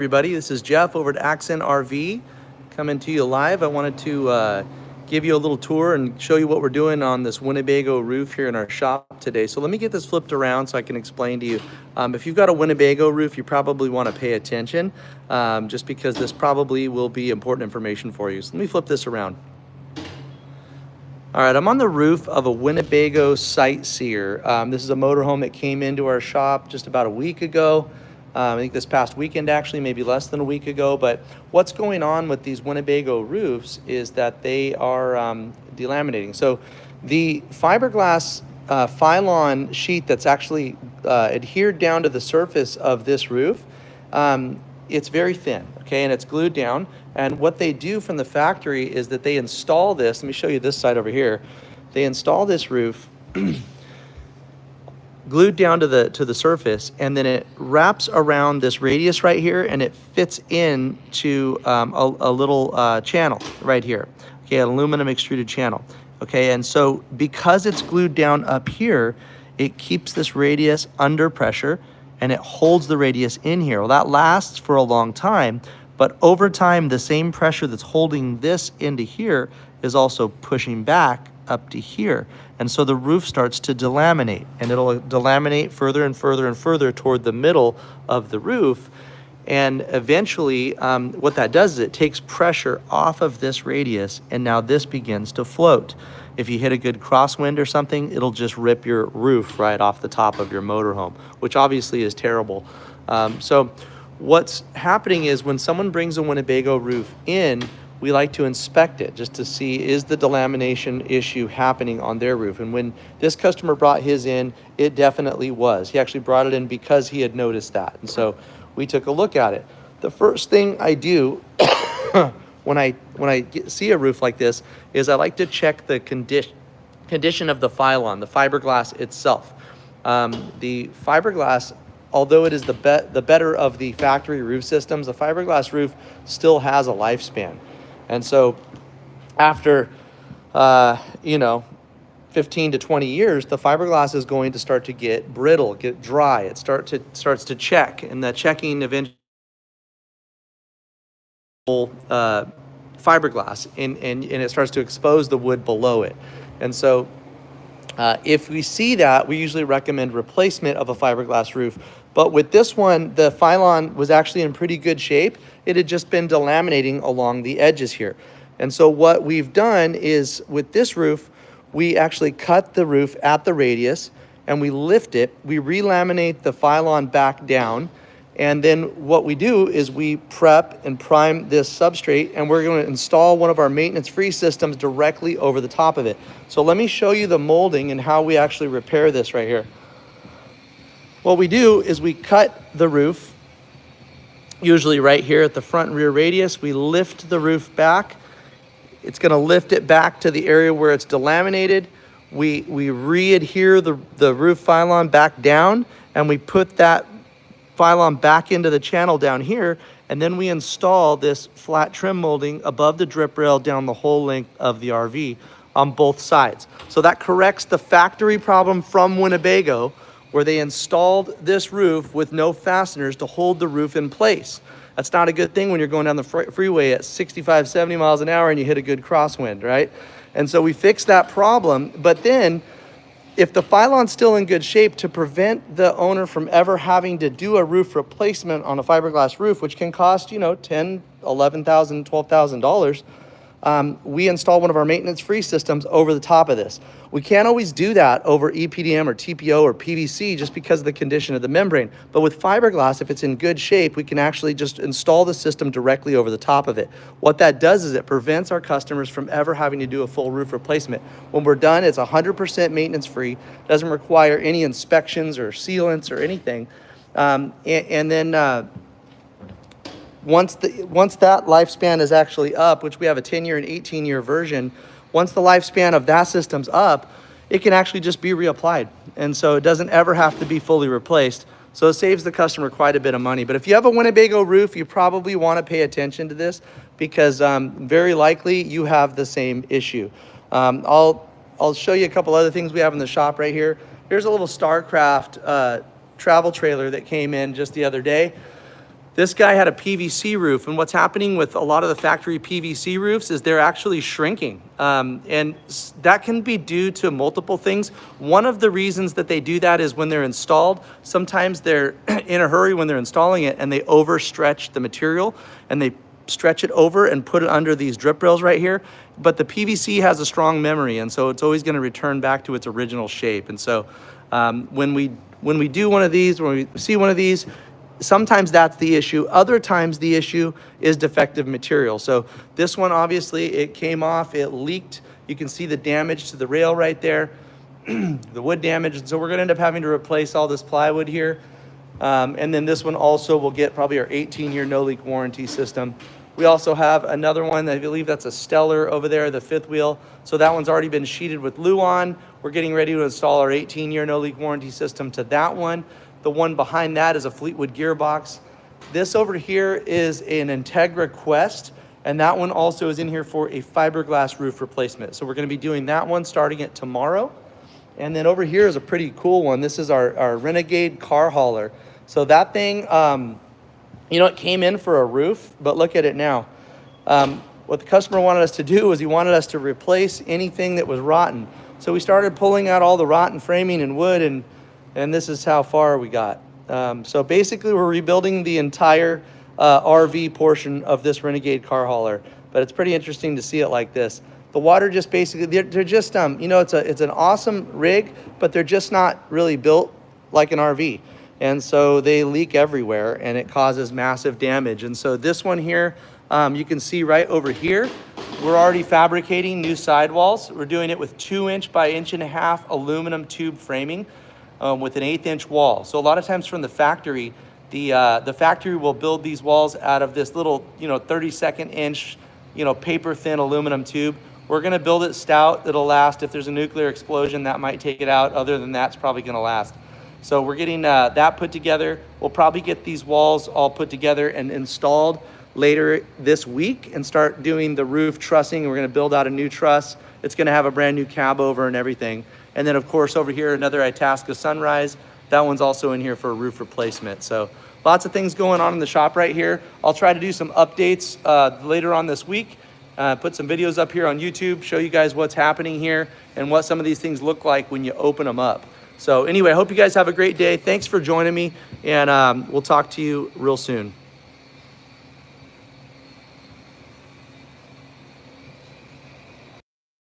Everybody, this is Jeff over at Accent RV coming to you live. I wanted to give you a little tour and show you what we're doing on this Winnebago roof here in our shop today. So let me get this flipped around so I can explain to you. If you've got a Winnebago roof, you probably want to pay attention just because this probably will be important information for you. So let me flip this around. All right, I'm on the roof of a Winnebago Sightseer. This is a motorhome that came into our shop just about a week ago. I think this past weekend, actually, maybe less than a week ago. But what's going on with these Winnebago roofs is that they are delaminating. So the fiberglass Phylon sheet that's actually adhered down to the surface of this roof, it's very thin, okay, and it's glued down. And what they do from the factory is that they install this. Let me show you this side over here. They install this roof glued down to the surface, and then it wraps around this radius right here, and it fits into a little channel right here, okay, an aluminum extruded channel, okay. And so because it's glued down up here, it keeps this radius under pressure and it holds the radius in here. Well, that lasts for a long time, but over time the same pressure that's holding this into here is also pushing back up to here. And so the roof starts to delaminate, and it'll delaminate further and further and further toward the middle of the roof. And eventually what that does is it takes pressure off of this radius, and now this begins to float. If you hit a good crosswind or something, it'll just rip your roof right off the top of your motorhome, which obviously is terrible. So what's happening is when someone brings a Winnebago roof in, we like to inspect it just to see, is the delamination issue happening on their roof? And when this customer brought his in, it definitely was. He actually brought it in because he had noticed that. And so we took a look at it. The first thing I do when I see a roof like this is I like to check the condition of the Phylon, the fiberglass itself. The fiberglass, although it is the better of the factory roof systems, the fiberglass roof still has a lifespan. And so after, 15 to 20 years, the fiberglass is going to start to get brittle, get dry. It starts to check, and that checking eventually fiberglass, and it starts to expose the wood below it. And so if we see that, we usually recommend replacement of a fiberglass roof. But with this one, the Phylon was actually in pretty good shape. It had just been delaminating along the edges here. And so what we've done is with this roof, we actually cut the roof at the radius and we lift it. We relaminate the Phylon back down. And then what we do is we prep and prime this substrate, and we're going to install one of our maintenance-free systems directly over the top of it. So let me show you the molding and how we actually repair this right here. What we do is we cut the roof, usually right here at the front and rear radius. We lift the roof back. It's going to lift it back to the area where it's delaminated. We re-adhere the roof Phylon back down, and we put that Phylon back into the channel down here, and then we install this flat trim molding above the drip rail down the whole length of the RV on both sides. So that corrects the factory problem from Winnebago, where they installed this roof with no fasteners to hold the roof in place. That's not a good thing when you're going down the freeway at 65, 70 miles an hour and you hit a good crosswind, right? And so we fixed that problem, but then if the Phylon's still in good shape, to prevent the owner from ever having to do a roof replacement on a fiberglass roof, which can cost, $10,000, $11,000, $12,000, we install one of our maintenance-free systems over the top of this. We can't always do that over EPDM or TPO or PVC just because of the condition of the membrane. But with fiberglass, if it's in good shape, we can actually just install the system directly over the top of it. What that does is it prevents our customers from ever having to do a full roof replacement. When we're done, it's 100% maintenance-free, doesn't require any inspections or sealants or anything. Once that lifespan is actually up, which we have a 10-year and 18-year version, once the lifespan of that system's up, it can actually just be reapplied. And so it doesn't ever have to be fully replaced. So it saves the customer quite a bit of money. But if you have a Winnebago roof, you probably want to pay attention to this because very likely you have the same issue. I'll show you a couple other things we have in the shop right here. Here's a little StarCraft travel trailer that came in just the other day. This guy had a PVC roof, and what's happening with a lot of the factory PVC roofs is they're actually shrinking. And that can be due to multiple things. One of the reasons that they do that is when they're installed, sometimes they're in a hurry when they're installing it and they overstretch the material and they stretch it over and put it under these drip rails right here. But the PVC has a strong memory, and so it's always gonna return back to its original shape. And so when we do one of these, when we see one of these, sometimes that's the issue. Other times the issue is defective material. So this one, obviously, it came off, it leaked. You can see the damage to the rail right there, the wood damage. And so we're gonna end up having to replace all this plywood here. And then this one also will get probably our 18-year no-leak warranty system. We also have another one, I believe that's a Stellar over there, the fifth wheel. So that one's already been sheeted with Luan. We're getting ready to install our 18-year no-leak warranty system to that one. The one behind that is a Fleetwood gearbox. This over here is an Integra Quest, and that one also is in here for a fiberglass roof replacement. So we're gonna be doing that one starting it tomorrow. And then over here is a pretty cool one. This is our Renegade car hauler. So that thing, you know, it came in for a roof, but look at it now. What the customer wanted us to do was he wanted us to replace anything that was rotten. So we started pulling out all the rotten framing and wood, and this is how far we got. So basically we're rebuilding the entire RV portion of this Renegade car hauler, but it's pretty interesting to see it like this. The water just basically, they're just, you know, it's an awesome rig, but they're just not really built like an RV. And so they leak everywhere and it causes massive damage. And so this one here, you can see right over here, we're already fabricating new sidewalls. We're doing it with 2" by 1.5" aluminum tube framing. With an 1/8" wall. So a lot of times from the factory, the factory will build these walls out of this little, you know, 32nd inch, you know, paper thin aluminum tube. We're gonna build it stout that'll last. If there's a nuclear explosion, that might take it out. Other than that, it's probably gonna last. So we're getting that put together. We'll probably get these walls all put together and installed later this week and start doing the roof trussing. We're gonna build out a new truss. It's gonna have a brand new cab over and everything. And then of course over here, another Itasca Sunrise. That one's also in here for a roof replacement. So lots of things going on in the shop right here. I'll try to do some updates later on this week. Put some videos up here on YouTube, show you guys what's happening here and what some of these things look like when you open them up. So anyway, I hope you guys have a great day. Thanks for joining me, and we'll talk to you real soon.